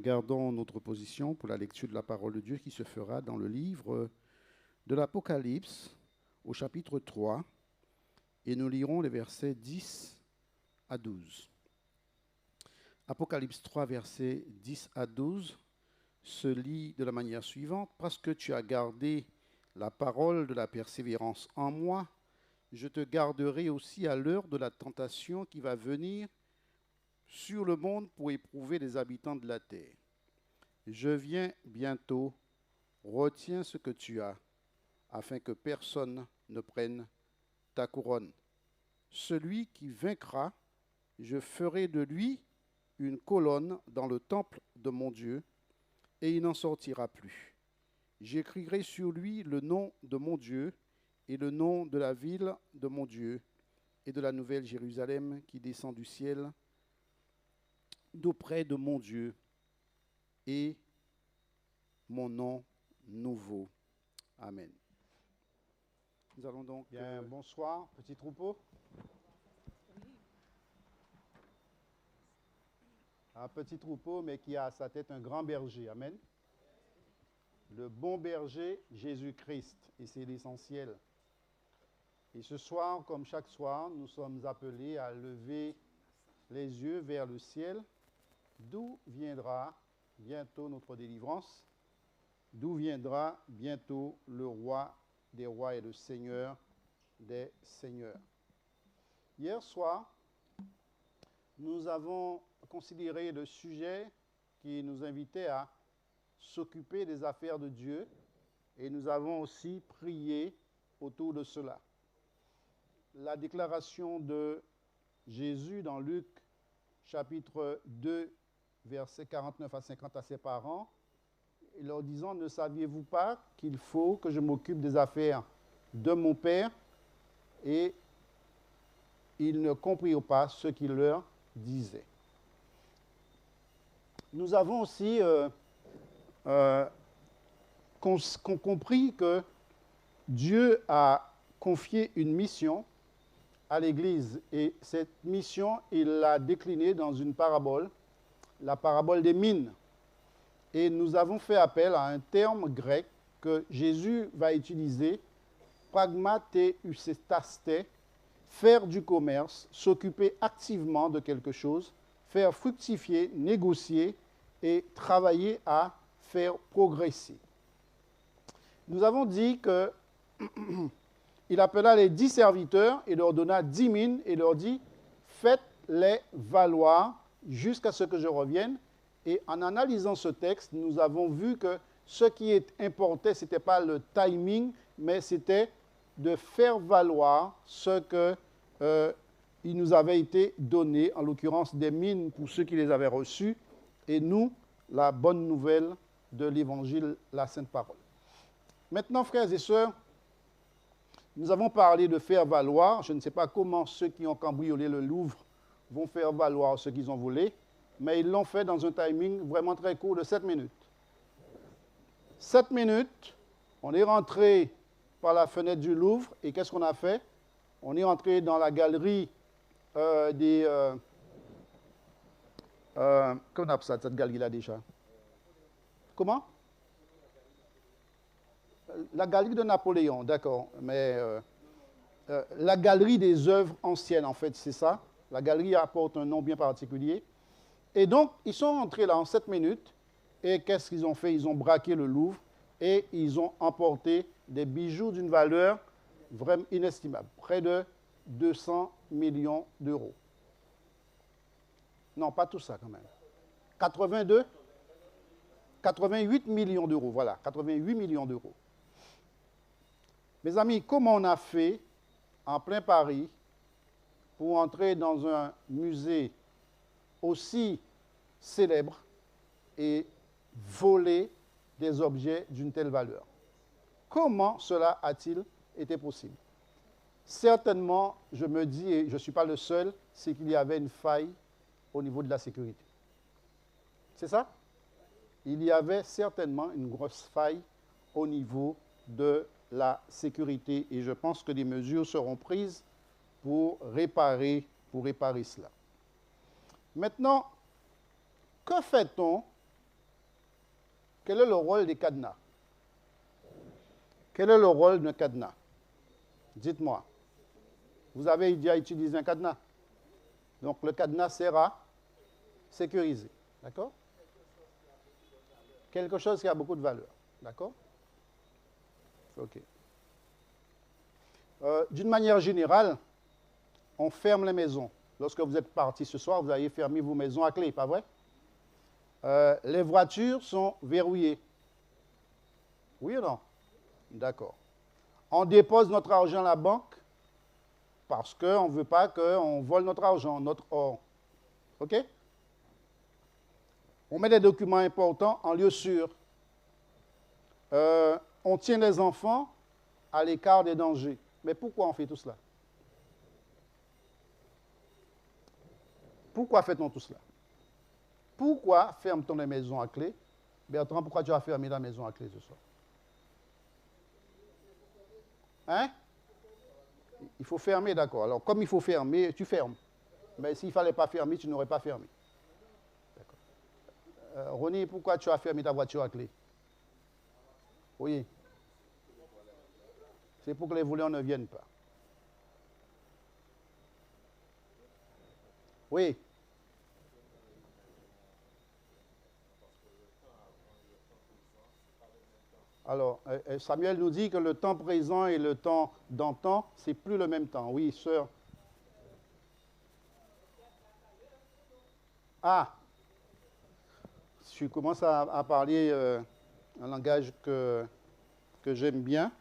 Gardons notre position pour la lecture de la parole de Dieu qui se fera dans le livre de l'Apocalypse au chapitre 3 et nous lirons les versets 10 à 12. Apocalypse 3, versets 10 à 12 se lit de la manière suivante. « Parce que tu as gardé la parole de la persévérance en moi, je te garderai aussi à l'heure de la tentation qui va venir sur le monde pour éprouver les habitants de la terre. Je viens bientôt, retiens ce que tu as, afin que personne ne prenne ta couronne. Celui qui vaincra, je ferai de lui une colonne dans le temple de mon Dieu, et il n'en sortira plus. J'écrirai sur lui le nom de mon Dieu et le nom de la ville de mon Dieu et de la nouvelle Jérusalem qui descend du ciel d'auprès de mon Dieu et mon nom nouveau. » Amen. Nous allons donc... Bien, bonsoir, petit troupeau. Un petit troupeau, mais qui a à sa tête un grand berger. Amen. Le bon berger, Jésus-Christ. Et c'est l'essentiel. Et ce soir, comme chaque soir, nous sommes appelés à lever les yeux vers le ciel, d'où viendra bientôt notre délivrance, d'où viendra bientôt le roi des rois et le Seigneur des seigneurs. Hier soir, nous avons considéré le sujet qui nous invitait à s'occuper des affaires de Dieu et nous avons aussi prié autour de cela. La déclaration de Jésus dans Luc chapitre 2, versets 49 à 50 à ses parents, leur disant « Ne saviez-vous pas qu'il faut que je m'occupe des affaires de mon Père ?» Et ils ne comprirent pas ce qu'il leur disait. Nous avons aussi compris que Dieu a confié une mission à l'Église et cette mission, il l'a déclinée dans une parabole, la parabole des mines. Et nous avons fait appel à un terme grec que Jésus va utiliser, pragmateusestaste, faire du commerce, s'occuper activement de quelque chose, faire fructifier, négocier et travailler à faire progresser. Nous avons dit que il appela les 10 serviteurs et leur donna 10 mines et leur dit « Faites-les valoir jusqu'à ce que je revienne. » Et en analysant ce texte, nous avons vu que ce qui importait, ce n'était pas le timing, mais c'était de faire valoir ce qu'il nous avait été donné, en l'occurrence des mines pour ceux qui les avaient reçues, et nous, la bonne nouvelle de l'Évangile, la Sainte Parole. Maintenant, frères et sœurs, nous avons parlé de faire valoir. Je ne sais pas comment ceux qui ont cambriolé le Louvre vont faire valoir ce qu'ils ont volé, mais ils l'ont fait dans un timing vraiment très court de 7 minutes. 7 minutes, on est rentré par la fenêtre du Louvre, et qu'est-ce qu'on a fait? On est rentré dans la galerie comment on appelle ça, cette galerie-là déjà? Comment? La galerie de Napoléon, d'accord, mais la galerie des œuvres anciennes, en fait, c'est ça. La galerie apporte un nom bien particulier. Et donc, ils sont rentrés là en 7 minutes, et qu'est-ce qu'ils ont fait? Ils ont braqué le Louvre, et ils ont emporté des bijoux d'une valeur vraiment inestimable, près de 200 millions d'euros. Non, pas tout ça quand même. 88 millions d'euros, voilà, 88 millions d'euros. Mes amis, comment on a fait en plein Paris pour entrer dans un musée aussi célèbre et voler des objets d'une telle valeur? Comment cela a-t-il été possible? Certainement, je me dis, et je ne suis pas le seul, c'est qu'il y avait une faille au niveau de la sécurité. C'est ça? Il y avait certainement une grosse faille au niveau de la sécurité et je pense que des mesures seront prises pour réparer cela. Maintenant, que fait-on Quel est le rôle des cadenas? Quel est le rôle d'un cadenas? Dites-moi. Vous avez déjà utilisé un cadenas? Donc le cadenas sert à sécuriser. D'accord? Quelque chose qui a beaucoup de valeur. D'accord? OK. D'une manière générale, on ferme les maisons. Lorsque vous êtes parti ce soir, vous avez fermé vos maisons à clé, pas vrai? Les voitures sont verrouillées. Oui ou non? D'accord. On dépose notre argent à la banque parce qu'on ne veut pas qu'on vole notre argent, notre or. OK? On met des documents importants en lieu sûr. On tient les enfants à l'écart des dangers. Mais pourquoi on fait tout cela? Pourquoi fait-on tout cela? Pourquoi ferme-t-on les maisons à clé? Bertrand, pourquoi tu as fermé la maison à clé ce soir? Hein? Il faut fermer, d'accord. Alors, comme il faut fermer, tu fermes. Mais s'il ne fallait pas fermer, tu n'aurais pas fermé. D'accord. Ronnie, pourquoi tu as fermé ta voiture à clé? Oui. C'est pour que les voleurs ne viennent pas. Oui. Alors, Samuel nous dit que le temps présent et le temps d'antan, c'est plus le même temps. Oui, sœur. Ah, je commence à parler un langage que j'aime bien.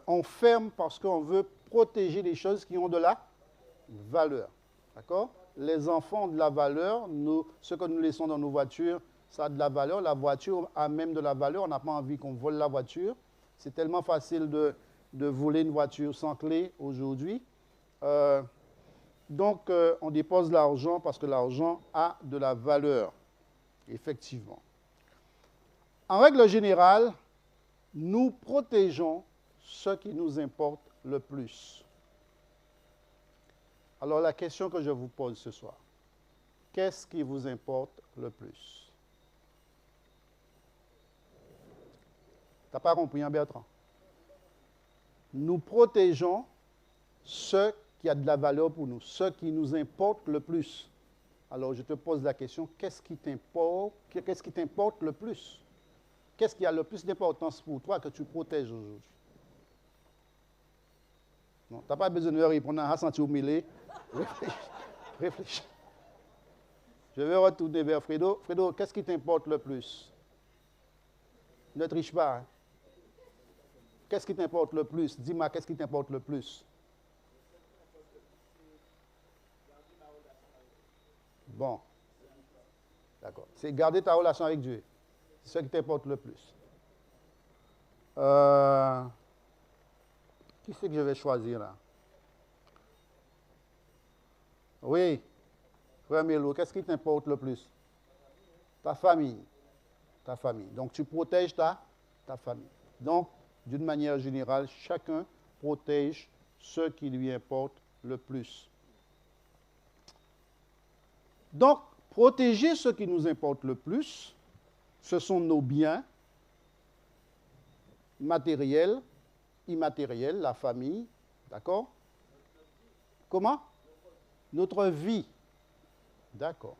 On ferme parce qu'on veut protéger les choses qui ont de la valeur. D'accord? Les enfants ont de la valeur. Ce que nous laissons dans nos voitures, ça a de la valeur. La voiture a même de la valeur. On n'a pas envie qu'on vole la voiture. C'est tellement facile de voler une voiture sans clé aujourd'hui. Donc, on dépose l'argent parce que l'argent a de la valeur, effectivement. En règle générale, nous protégeons ce qui nous importe le plus. Alors, la question que je vous pose ce soir, qu'est-ce qui vous importe le plus? Tu n'as pas compris, hein, Bertrand? Nous protégeons ce qui a de la valeur pour nous, ce qui nous importe le plus. Alors, je te pose la question, qu'est-ce qui t'importe le plus? Qu'est-ce qui a le plus d'importance pour toi que tu protèges aujourd'hui? Non, tu n'as pas besoin de répondre à sentir humilié. Réfléchis. Je vais retourner vers Fredo. Fredo, qu'est-ce qui t'importe le plus? Ne triche pas. Hein? Qu'est-ce qui t'importe le plus? Dis-moi, qu'est-ce qui t'importe le plus? Bon. D'accord. C'est garder ta relation avec Dieu. C'est ce qui t'importe le plus. Qui c'est que je vais choisir là? Oui. Frère Melo, qu'est-ce qui t'importe le plus? Ta famille. Ta famille. Donc, tu protèges ta famille. Donc, d'une manière générale, chacun protège ce qui lui importe le plus. Donc, protéger ce qui nous importe le plus, ce sont nos biens matériels, immatériels, la famille, d'accord? Comment? Notre vie. D'accord.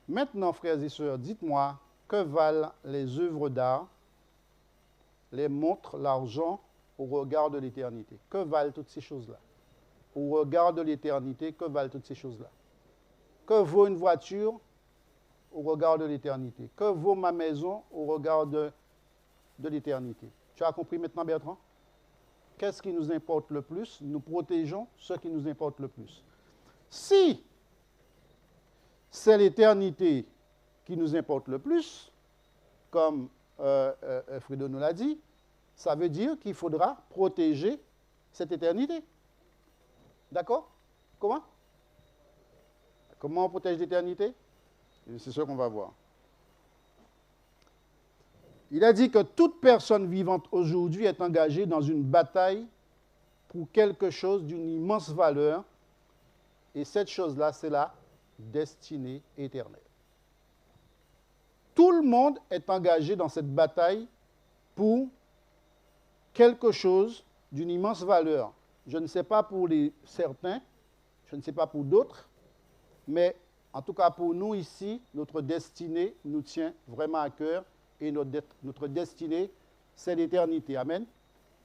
Maintenant, frères et sœurs, dites-moi, que valent les œuvres d'art, les montres, l'argent au regard de l'éternité? Que valent toutes ces choses-là? Au regard de l'éternité, que valent toutes ces choses-là? Que vaut une voiture au regard de l'éternité? Que vaut ma maison au regard de l'éternité? Tu as compris maintenant, Bertrand? Qu'est-ce qui nous importe le plus? Nous protégeons ce qui nous importe le plus. Si c'est l'éternité qui nous importe le plus, comme Fredo nous l'a dit, ça veut dire qu'il faudra protéger cette éternité. D'accord? Comment? Comment on protège l'éternité? C'est ce qu'on va voir. Il a dit que toute personne vivante aujourd'hui est engagée dans une bataille pour quelque chose d'une immense valeur. Et cette chose-là, c'est la destinée éternelle. Tout le monde est engagé dans cette bataille pour quelque chose d'une immense valeur. Je ne sais pas pour certains, je ne sais pas pour d'autres, mais en tout cas pour nous ici, notre destinée nous tient vraiment à cœur et notre destinée, c'est l'éternité. Amen.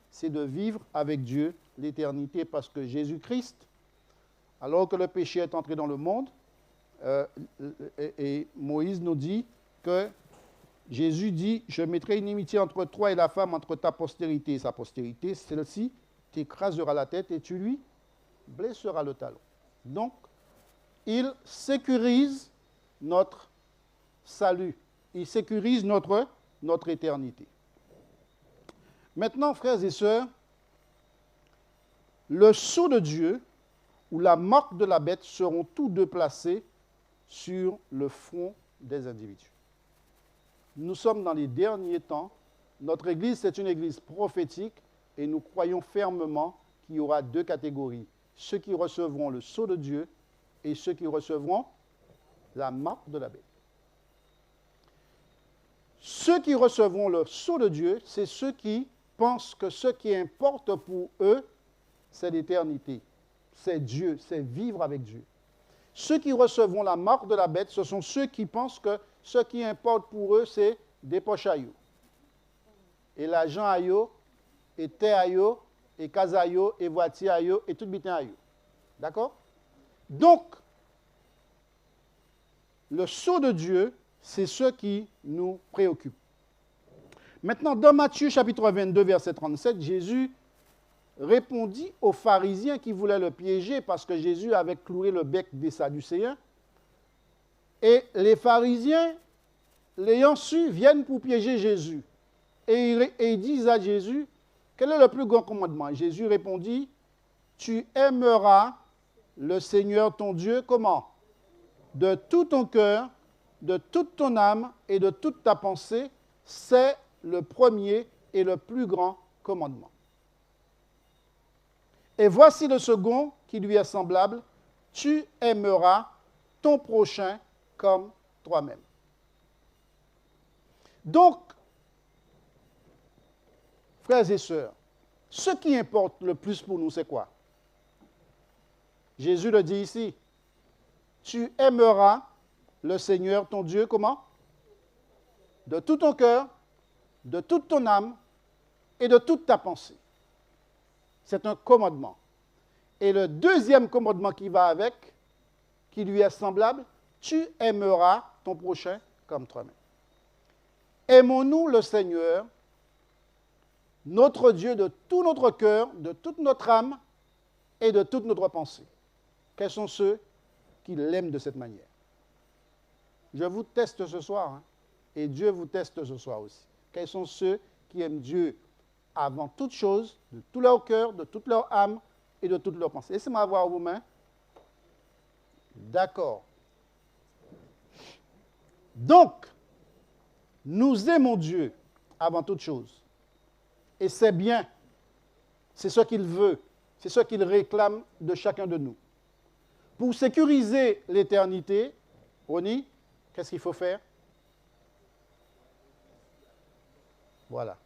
C'est de vivre avec Dieu l'éternité parce que Jésus-Christ, alors que le péché est entré dans le monde, et Moïse nous dit que Jésus dit, je mettrai une inimitié entre toi et la femme, entre ta postérité et sa postérité, celle-ci t'écrasera la tête et tu lui blesseras le talon. Donc, il sécurise notre salut, il sécurise notre éternité. Maintenant, frères et sœurs, le sceau de Dieu ou la marque de la bête seront tous deux placés sur le front des individus. Nous sommes dans les derniers temps. Notre Église, c'est une Église prophétique et nous croyons fermement qu'il y aura deux catégories. Ceux qui recevront le sceau de Dieu et ceux qui recevront la marque de la bête. Ceux qui recevront le sceau de Dieu, c'est ceux qui pensent que ce qui importe pour eux, c'est l'éternité. C'est Dieu, c'est vivre avec Dieu. Ceux qui recevront la marque de la bête, ce sont ceux qui pensent que ce qui importe pour eux, c'est des poches à yo. Et l'argent à yo, et terre à yo, et casa à yo, et voiture à yo, et tout bitin à yo. D'accord? Donc, le sceau de Dieu, c'est ce qui nous préoccupe. Maintenant, dans Matthieu chapitre 22, verset 37, Jésus répondit aux pharisiens qui voulaient le piéger parce que Jésus avait cloué le bec des Sadducéens. Et les pharisiens, l'ayant su, viennent pour piéger Jésus. Et ils disent à Jésus, quel est le plus grand commandement? Jésus répondit, tu aimeras le Seigneur ton Dieu, comment? De tout ton cœur, de toute ton âme et de toute ta pensée, c'est le premier et le plus grand commandement. Et voici le second qui lui est semblable, tu aimeras ton prochain comme toi-même. Donc, frères et sœurs, ce qui importe le plus pour nous, c'est quoi? Jésus le dit ici, tu aimeras le Seigneur ton Dieu, comment? De tout ton cœur, de toute ton âme et de toute ta pensée. C'est un commandement. Et le deuxième commandement qui va avec, qui lui est semblable, tu aimeras ton prochain comme toi-même. Aimons-nous le Seigneur, notre Dieu, de tout notre cœur, de toute notre âme et de toute notre pensée. Quels sont ceux qui l'aiment de cette manière? Je vous teste ce soir, hein, et Dieu vous teste ce soir aussi. Quels sont ceux qui aiment Dieu avant toute chose, de tout leur cœur, de toute leur âme et de toute leur pensée? Laissez-moi voir vos mains. D'accord. Donc, nous aimons Dieu avant toute chose. Et c'est bien. C'est ce qu'il veut. C'est ce qu'il réclame de chacun de nous. Pour sécuriser l'éternité, Ronnie, qu'est-ce qu'il faut faire? Voilà.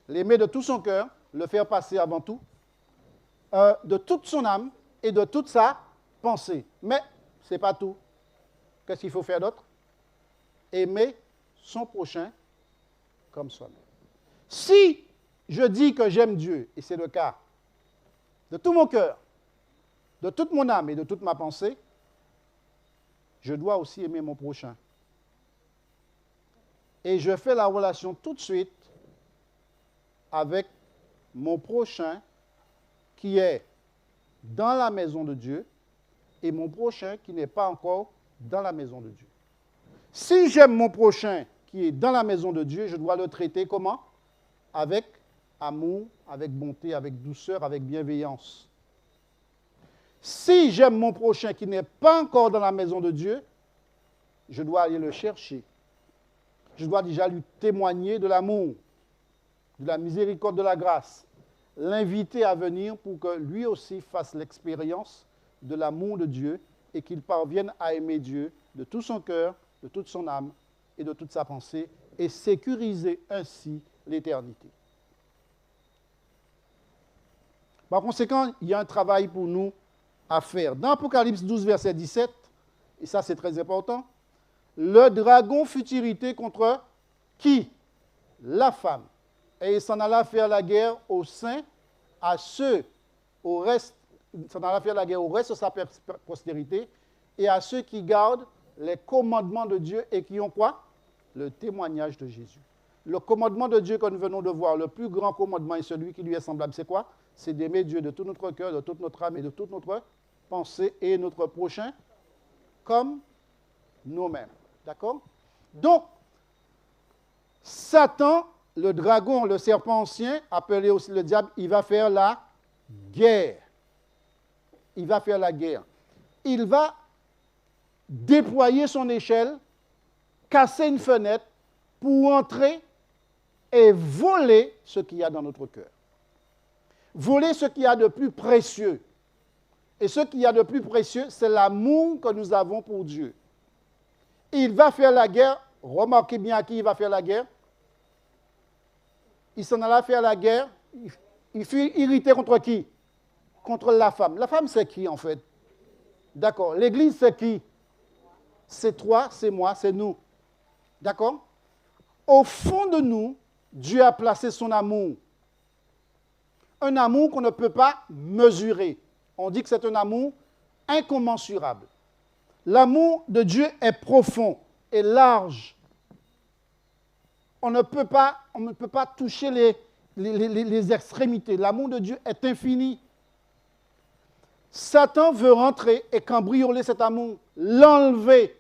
L'aimer de tout son cœur, le faire passer avant tout, de toute son âme et de toute sa pensée. Mais ce n'est pas tout. Qu'est-ce qu'il faut faire d'autre? Aimer son prochain comme soi-même. Si je dis que j'aime Dieu, et c'est le cas, de tout mon cœur, de toute mon âme et de toute ma pensée, je dois aussi aimer mon prochain. Et je fais la relation tout de suite avec mon prochain qui est dans la maison de Dieu et mon prochain qui n'est pas encore dans la maison de Dieu. Si j'aime mon prochain qui est dans la maison de Dieu, je dois le traiter comment? Avec amour, avec bonté, avec douceur, avec bienveillance. Si j'aime mon prochain qui n'est pas encore dans la maison de Dieu, je dois aller le chercher. Je dois déjà lui témoigner de l'amour, de la miséricorde, de la grâce. L'inviter à venir pour que lui aussi fasse l'expérience de l'amour de Dieu et qu'il parvienne à aimer Dieu de tout son cœur, de toute son âme et de toute sa pensée, et sécuriser ainsi l'éternité. Par conséquent, il y a un travail pour nous à faire. Dans Apocalypse 12, verset 17, et ça c'est très important, le dragon fut irrité contre qui? La femme. Et il s'en alla faire la guerre aux saints, à ceux, au reste, il s'en alla faire la guerre au reste de sa postérité, et à ceux qui gardent les commandements de Dieu et qui ont quoi? Le témoignage de Jésus. Le commandement de Dieu que nous venons de voir, le plus grand commandement et celui qui lui est semblable, c'est quoi? C'est d'aimer Dieu de tout notre cœur, de toute notre âme et de toute notre pensée et notre prochain comme nous-mêmes. D'accord? Donc, Satan, le dragon, le serpent ancien, appelé aussi le diable, il va faire la guerre. Il va faire la guerre. Il va déployer son échelle, casser une fenêtre pour entrer et voler ce qu'il y a dans notre cœur. Voler ce qu'il y a de plus précieux. Et ce qu'il y a de plus précieux, c'est l'amour que nous avons pour Dieu. Il va faire la guerre. Remarquez bien à qui il va faire la guerre. Il s'en alla faire la guerre. Il fut irrité contre qui? Contre la femme. La femme, c'est qui en fait? D'accord. L'Église, c'est qui? C'est toi, c'est moi, c'est nous. D'accord? Au fond de nous, Dieu a placé son amour. Un amour qu'on ne peut pas mesurer. On dit que c'est un amour incommensurable. L'amour de Dieu est profond et large. On ne peut pas toucher les extrémités. L'amour de Dieu est infini. Satan veut rentrer et cambrioler cet amour, l'enlever.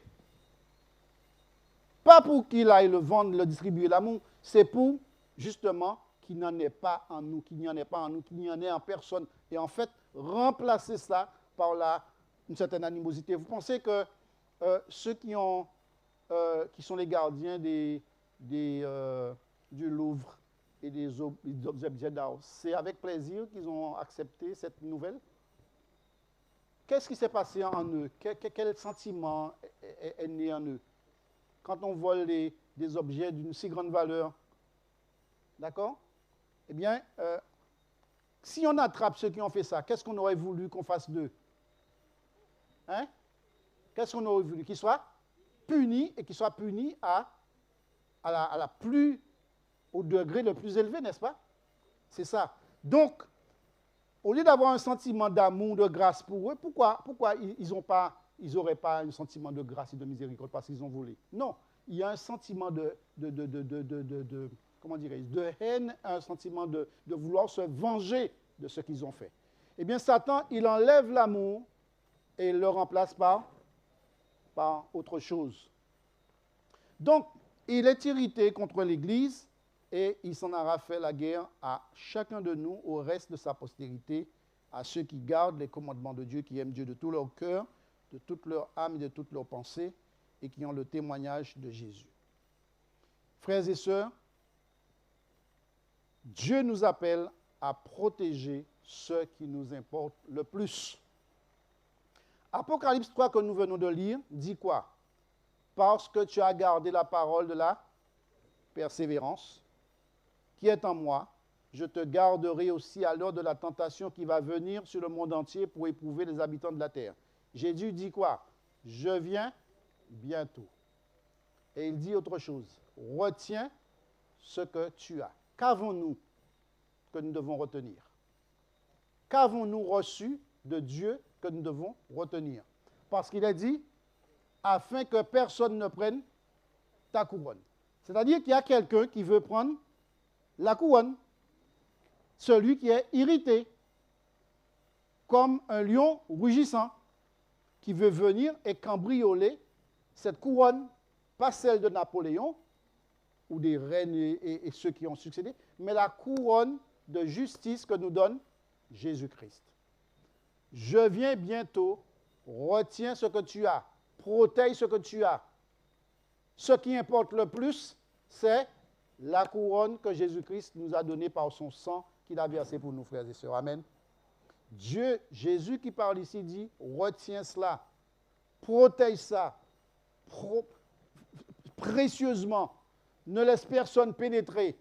Pas pour qu'il aille le vendre, le distribuer, l'amour, c'est pour, justement, qu'il n'en ait pas en nous, qu'il n'y en ait pas en nous, qu'il n'y en ait en personne. Et en fait, remplacer ça par une certaine animosité. Vous pensez que ceux qui sont les gardiens du Louvre et des objets d'art, c'est avec plaisir qu'ils ont accepté cette nouvelle? Qu'est-ce qui s'est passé en eux? Quel sentiment est né en eux quand on vole des objets d'une si grande valeur? D'accord? Eh bien, si on attrape ceux qui ont fait ça, qu'est-ce qu'on aurait voulu qu'on fasse d'eux? Hein? Qu'est-ce qu'on aurait voulu? Qu'ils soient punis et qu'ils soient punis au degré le plus élevé, n'est-ce pas? C'est ça. Donc, au lieu d'avoir un sentiment d'amour, de grâce pour eux, pourquoi ils n'auraient pas un sentiment de grâce et de miséricorde parce qu'ils ont volé? Non, il y a un sentiment comment dirais-je, de haine, un sentiment de vouloir se venger de ce qu'ils ont fait. Eh bien, Satan, il enlève l'amour et il le remplace par autre chose. Donc, il est irrité contre l'Église et il s'en aura fait la guerre à chacun de nous, au reste de sa postérité, à ceux qui gardent les commandements de Dieu, qui aiment Dieu de tout leur cœur, de toute leur âme et de toute leur pensée, et qui ont le témoignage de Jésus. Frères et sœurs, Dieu nous appelle à protéger ce qui nous importe le plus. Apocalypse 3 que nous venons de lire dit quoi? Parce que tu as gardé la parole de la persévérance qui est en moi, je te garderai aussi à l'heure de la tentation qui va venir sur le monde entier pour éprouver les habitants de la terre. Jésus dit quoi? Je viens bientôt. Et il dit autre chose. Retiens ce que tu as. Qu'avons-nous que nous devons retenir? Qu'avons-nous reçu de Dieu que nous devons retenir? Parce qu'il a dit, afin que personne ne prenne ta couronne. C'est-à-dire qu'il y a quelqu'un qui veut prendre la couronne. Celui qui est irrité, comme un lion rugissant, qui veut venir et cambrioler cette couronne, pas celle de Napoléon, ou des reines et ceux qui ont succédé, mais la couronne de justice que nous donne Jésus-Christ. Je viens bientôt, retiens ce que tu as, protège ce que tu as. Ce qui importe le plus, c'est la couronne que Jésus-Christ nous a donnée par son sang qu'il a versé pour nous, frères et sœurs. Amen. Jésus qui parle ici dit, retiens cela, protège ça, précieusement. Ne laisse personne pénétrer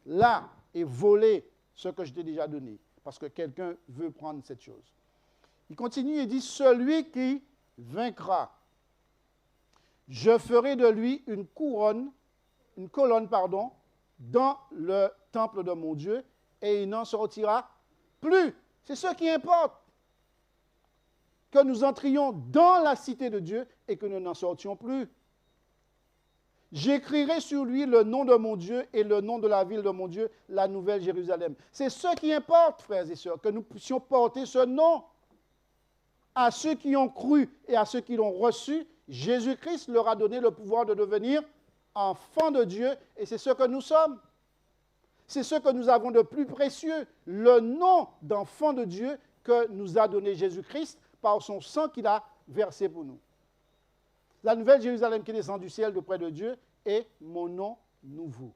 là et voler ce que je t'ai déjà donné, parce que quelqu'un veut prendre cette chose. Il continue et dit, celui qui vaincra, je ferai de lui une colonne, dans le temple de mon Dieu, et il n'en sortira plus. C'est ce qui importe. Que nous entrions dans la cité de Dieu et que nous n'en sortions plus. J'écrirai sur lui le nom de mon Dieu et le nom de la ville de mon Dieu, la nouvelle Jérusalem. C'est ce qui importe, frères et sœurs, que nous puissions porter ce nom. À ceux qui ont cru et à ceux qui l'ont reçu, Jésus-Christ leur a donné le pouvoir de devenir enfants de Dieu, et c'est ce que nous sommes. C'est ce que nous avons de plus précieux, le nom d'enfant de Dieu que nous a donné Jésus-Christ par son sang qu'il a versé pour nous. La nouvelle Jérusalem qui descend du ciel de près de Dieu est mon nom nouveau.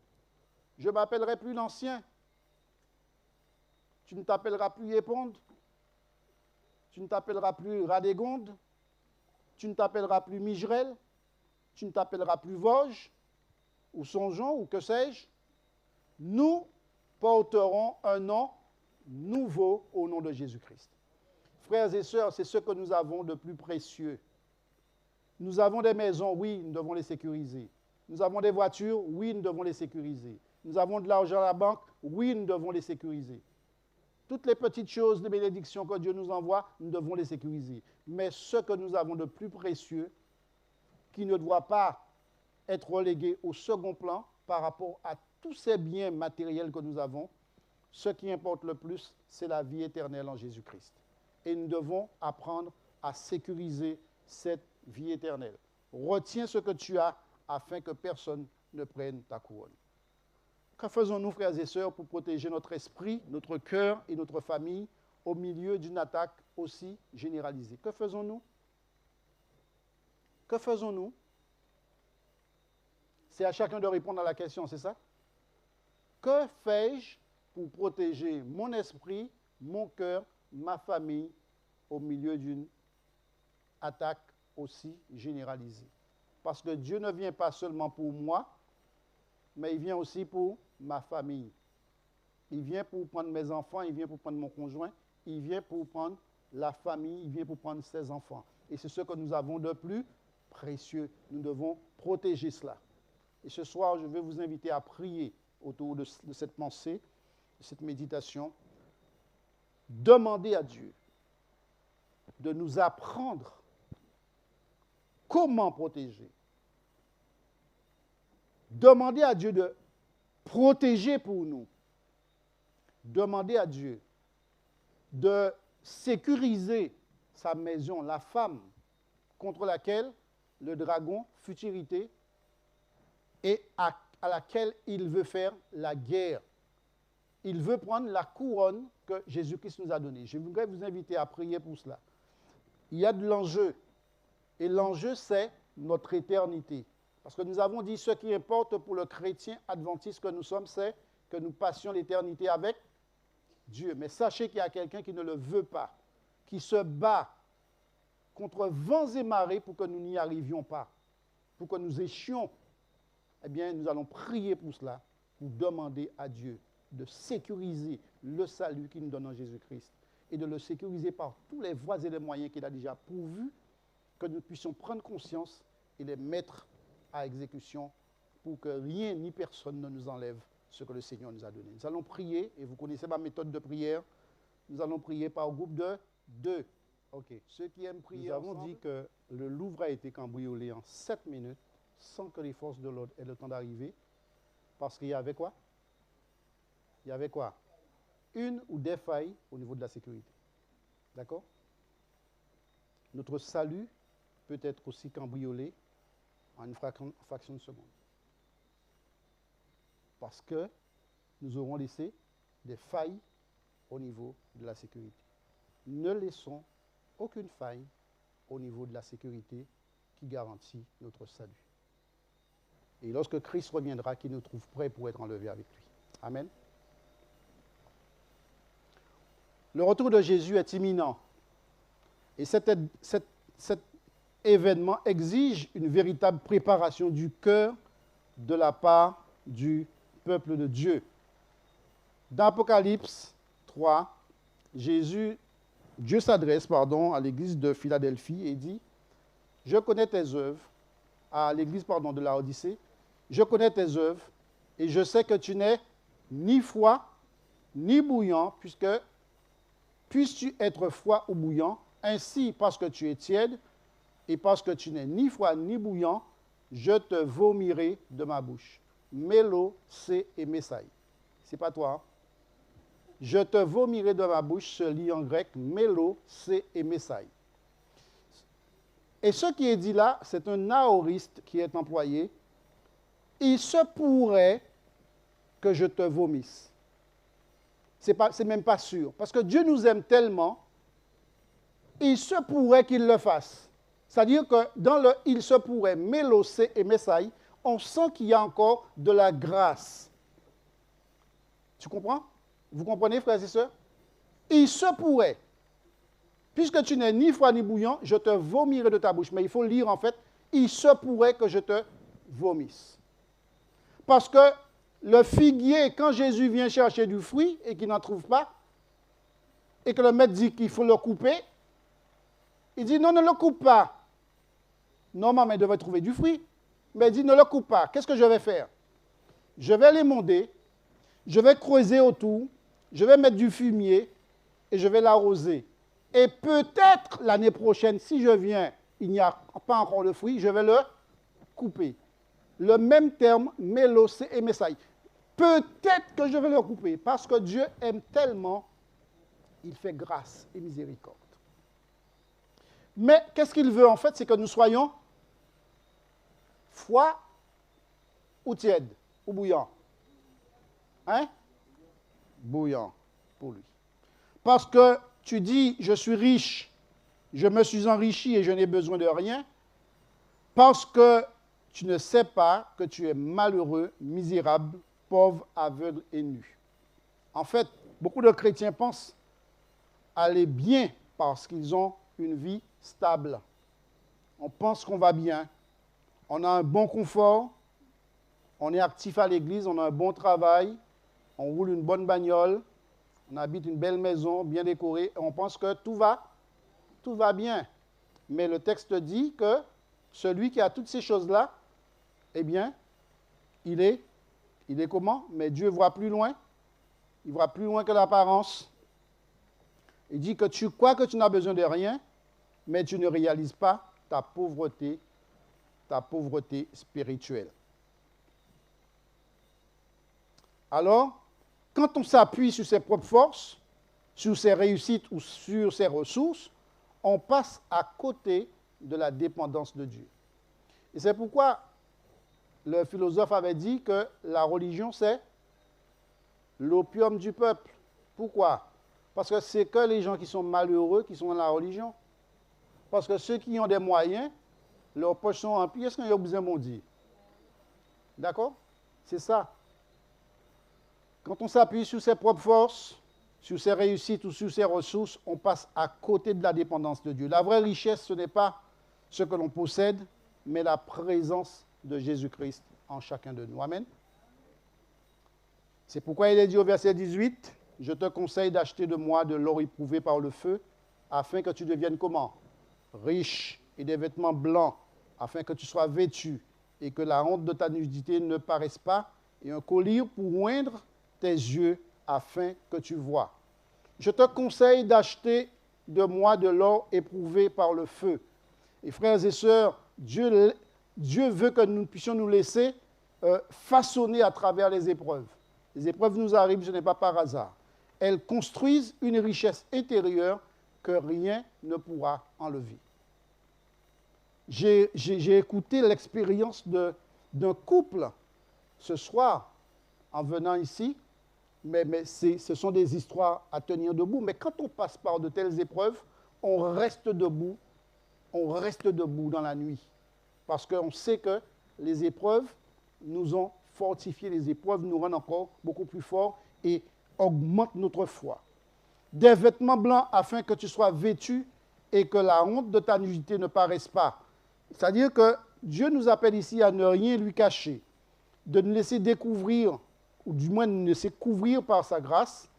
Je ne m'appellerai plus l'ancien. Tu ne t'appelleras plus Éponde. Tu ne t'appelleras plus Radégonde. Tu ne t'appelleras plus Migerel. Tu ne t'appelleras plus Vosges ou Songeon ou que sais-je. Nous porterons un nom nouveau au nom de Jésus-Christ. Frères et sœurs, c'est ce que nous avons de plus précieux. Nous avons des maisons, oui, nous devons les sécuriser. Nous avons des voitures, oui, nous devons les sécuriser. Nous avons de l'argent à la banque, oui, nous devons les sécuriser. Toutes les petites choses, les bénédictions que Dieu nous envoie, nous devons les sécuriser. Mais ce que nous avons de plus précieux, qui ne doit pas être relégué au second plan par rapport à tous ces biens matériels que nous avons, ce qui importe le plus, c'est la vie éternelle en Jésus-Christ. Et nous devons apprendre à sécuriser cette vie éternelle. Retiens ce que tu as afin que personne ne prenne ta couronne. Que faisons-nous, frères et sœurs, pour protéger notre esprit, notre cœur et notre famille au milieu d'une attaque aussi généralisée? Que faisons-nous? Que faisons-nous? C'est à chacun de répondre à la question, c'est ça? Que fais-je pour protéger mon esprit, mon cœur, ma famille au milieu d'une attaque aussi généralisée? Parce que Dieu ne vient pas seulement pour moi, mais il vient aussi pour ma famille. Il vient pour prendre mes enfants, il vient pour prendre mon conjoint, il vient pour prendre la famille, il vient pour prendre ses enfants. Et c'est ce que nous avons de plus précieux. Nous devons protéger cela. Et ce soir, je vais vous inviter à prier autour de cette pensée, de cette méditation. Demandez à Dieu de nous apprendre comment protéger. Demandez à Dieu de protéger pour nous. Demandez à Dieu de sécuriser sa maison, la femme, contre laquelle le dragon fut irrité et à laquelle il veut faire la guerre. Il veut prendre la couronne que Jésus-Christ nous a donnée. Je voudrais vous inviter à prier pour cela. Il y a de l'enjeu. Et l'enjeu, c'est notre éternité. Parce que nous avons dit, ce qui importe pour le chrétien adventiste que nous sommes, c'est que nous passions l'éternité avec Dieu. Mais sachez qu'il y a quelqu'un qui ne le veut pas, qui se bat contre vents et marées pour que nous n'y arrivions pas, pour que nous échions. Eh bien, nous allons prier pour cela, pour demander à Dieu de sécuriser le salut qu'il nous donne en Jésus-Christ et de le sécuriser par tous les voies et les moyens qu'il a déjà pourvus, que nous puissions prendre conscience et les mettre à exécution pour que rien ni personne ne nous enlève ce que le Seigneur nous a donné. Nous allons prier, et vous connaissez ma méthode de prière, nous allons prier par groupe de 2. OK. Ceux qui aiment prier, nous avons dit que le Louvre a été cambriolé en 7 minutes sans que les forces de l'ordre aient le temps d'arriver, parce qu'il y avait quoi? Il y avait quoi? Une ou des failles au niveau de la sécurité. D'accord? Notre salut peut être aussi cambriolé en une fraction de seconde. Parce que nous aurons laissé des failles au niveau de la sécurité. Ne laissons aucune faille au niveau de la sécurité qui garantit notre salut. Et lorsque Christ reviendra, qu'il nous trouve prêts pour être enlevés avec lui. Amen. Le retour de Jésus est imminent. Et cette événement exige une véritable préparation du cœur de la part du peuple de Dieu. Dans Apocalypse 3, Dieu s'adresse à l'église de Philadelphie et dit, « Je connais tes œuvres » à l'église de Laodicée, « Je connais tes œuvres et je sais que tu n'es ni froid ni bouillant, puisque puisses-tu être froid ou bouillant, ainsi parce que tu es tiède et parce que tu n'es ni froid ni bouillant, je te vomirai de ma bouche. » Mélo, c'est et Messaï. C'est pas toi, hein? Je te vomirai de ma bouche, se lit en grec, mélo, c'est et Messaï. Et ce qui est dit là, c'est un aoriste qui est employé. Il se pourrait que je te vomisse. C'est même pas sûr. Parce que Dieu nous aime tellement, il se pourrait qu'il le fasse. C'est-à-dire que dans le « il se pourrait », Mélocé et Messaï, on sent qu'il y a encore de la grâce. Tu comprends? Vous comprenez, frères et sœurs? Il se pourrait. Puisque tu n'es ni froid ni bouillant, je te vomirai de ta bouche. Mais il faut lire en fait, il se pourrait que je te vomisse. Parce que le figuier, quand Jésus vient chercher du fruit et qu'il n'en trouve pas, et que le maître dit qu'il faut le couper, il dit non, ne le coupe pas. Normalement, il devrait trouver du fruit. Mais il dit ne le coupe pas. Qu'est-ce que je vais faire? Je vais l'émonder, je vais creuser autour, je vais mettre du fumier et je vais l'arroser. Et peut-être l'année prochaine, si je viens, il n'y a pas encore de fruit, je vais le couper. Le même terme, mélocé et messaï. Peut-être que je vais le couper, parce que Dieu aime tellement, il fait grâce et miséricorde. Mais qu'est-ce qu'il veut en fait? C'est que nous soyons froids ou tièdes, ou bouillants. Hein? Bouillant pour lui. Parce que tu dis, je suis riche, je me suis enrichi et je n'ai besoin de rien, parce que tu ne sais pas que tu es malheureux, misérable, pauvre, aveugle et nu. En fait, beaucoup de chrétiens pensent aller bien parce qu'ils ont une vie stable. On pense qu'on va bien, on a un bon confort, on est actif à l'église, on a un bon travail, on roule une bonne bagnole, on habite une belle maison bien décorée, et on pense que tout va bien. Mais le texte dit que celui qui a toutes ces choses-là, eh bien, il est comment? Mais Dieu voit plus loin. Il voit plus loin que l'apparence. Il dit que tu crois que tu n'as besoin de rien, mais tu ne réalises pas ta pauvreté spirituelle. Alors, quand on s'appuie sur ses propres forces, sur ses réussites ou sur ses ressources, on passe à côté de la dépendance de Dieu. Et c'est pourquoi le philosophe avait dit que la religion, c'est l'opium du peuple. Pourquoi? Parce que c'est que les gens qui sont malheureux qui sont dans la religion. Parce que ceux qui ont des moyens, leurs poches sont remplies. Est-ce qu'ils ont besoin de dire? D'accord? C'est ça. Quand on s'appuie sur ses propres forces, sur ses réussites ou sur ses ressources, on passe à côté de la dépendance de Dieu. La vraie richesse, ce n'est pas ce que l'on possède, mais la présence de Jésus-Christ en chacun de nous. Amen. C'est pourquoi il est dit au verset 18, « Je te conseille d'acheter de moi de l'or éprouvé par le feu, afin que tu deviennes comment? Riche, et des vêtements blancs, afin que tu sois vêtu, et que la honte de ta nudité ne paraisse pas, et un collier pour oindre tes yeux, afin que tu vois. Je te conseille d'acheter de moi de l'or éprouvé par le feu. » Et frères et sœurs, Dieu veut que nous puissions nous laisser façonner à travers les épreuves. Les épreuves nous arrivent, ce n'est pas par hasard. Elles construisent une richesse intérieure que rien ne pourra enlever. J'ai écouté l'expérience d'un couple ce soir en venant ici, mais ce sont des histoires à tenir debout. Mais quand on passe par de telles épreuves, on reste debout dans la nuit. Parce qu'on sait que les épreuves nous ont fortifiés, les épreuves nous rendent encore beaucoup plus forts et augmentent notre foi. Des vêtements blancs afin que tu sois vêtu et que la honte de ta nudité ne paraisse pas. C'est-à-dire que Dieu nous appelle ici à ne rien lui cacher, de nous laisser découvrir, ou du moins de nous laisser couvrir par sa grâce,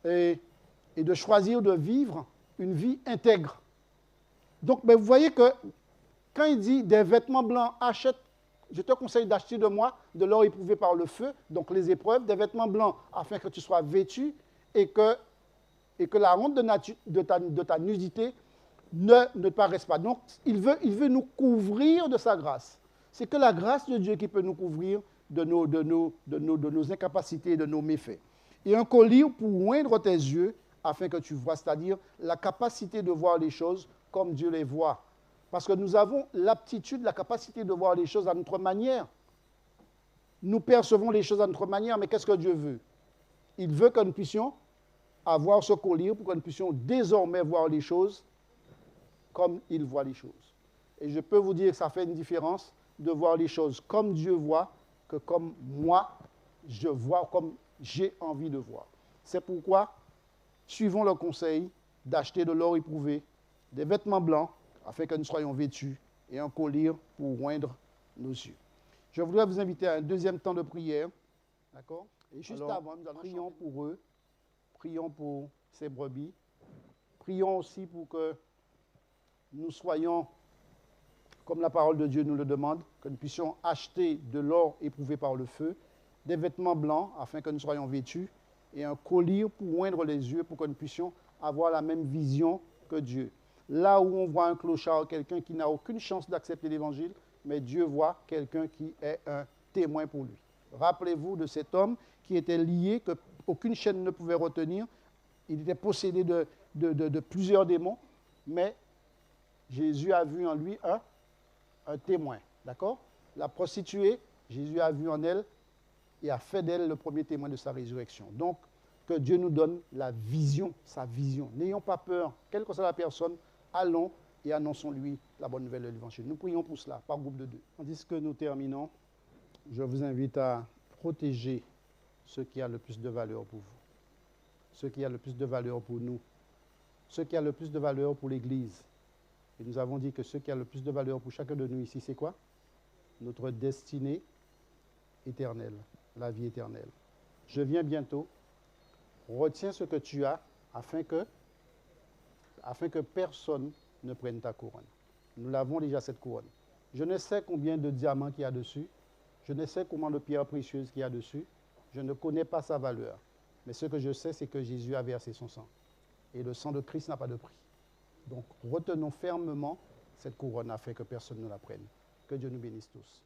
et de choisir de vivre une vie intègre. Donc, mais vous voyez que quand il dit des vêtements blancs, achète, je te conseille d'acheter de moi de l'or éprouvé par le feu, donc les épreuves, des vêtements blancs afin que tu sois vêtu et que la honte de ta nudité ne paraisse pas. Donc, il veut nous couvrir de sa grâce. C'est que la grâce de Dieu qui peut nous couvrir de nos incapacités, de nos méfaits. Et un collier pour oindre tes yeux afin que tu vois, c'est-à-dire la capacité de voir les choses comme Dieu les voit. Parce que nous avons l'aptitude, la capacité de voir les choses à notre manière. Nous percevons les choses à notre manière, mais qu'est-ce que Dieu veut? Il veut que nous puissions avoir ce collier pour que nous puissions désormais voir les choses comme il voit les choses. Et je peux vous dire que ça fait une différence de voir les choses comme Dieu voit que comme moi, je vois, comme j'ai envie de voir. C'est pourquoi, suivons le conseil d'acheter de l'or éprouvé, des vêtements blancs, afin que nous soyons vêtus, et un collier pour oindre nos yeux. Je voudrais vous inviter à un deuxième temps de prière. D'accord? Et juste avant, nous prions pour eux, prions pour ces brebis, prions aussi pour que nous soyons, comme la parole de Dieu nous le demande, que nous puissions acheter de l'or éprouvé par le feu, des vêtements blancs afin que nous soyons vêtus, et un collier pour oindre les yeux, pour que nous puissions avoir la même vision que Dieu. Là où on voit un clochard, quelqu'un qui n'a aucune chance d'accepter l'Évangile, mais Dieu voit quelqu'un qui est un témoin pour lui. Rappelez-vous de cet homme qui était lié, qu'aucune chaîne ne pouvait retenir. Il était possédé de plusieurs démons, mais Jésus a vu en lui un témoin. D'accord? La prostituée, Jésus a vu en elle et a fait d'elle le premier témoin de sa résurrection. Donc, que Dieu nous donne la vision, sa vision. N'ayons pas peur, quelle que soit la personne, allons et annonçons-lui la bonne nouvelle de l'Évangile. Nous prions pour cela, par groupe de deux. Tandis que nous terminons, je vous invite à protéger ce qui a le plus de valeur pour vous, ce qui a le plus de valeur pour nous, ce qui a le plus de valeur pour l'Église. Et nous avons dit que ce qui a le plus de valeur pour chacun de nous ici, c'est quoi? Notre destinée éternelle, la vie éternelle. Je viens bientôt. Retiens ce que tu as afin que personne ne prenne ta couronne. Nous l'avons déjà, cette couronne. Je ne sais combien de diamants qu'il y a dessus. Je ne sais combien de pierres précieuses qu'il y a dessus. Je ne connais pas sa valeur. Mais ce que je sais, c'est que Jésus a versé son sang. Et le sang de Christ n'a pas de prix. Donc, retenons fermement cette couronne afin que personne ne la prenne. Que Dieu nous bénisse tous.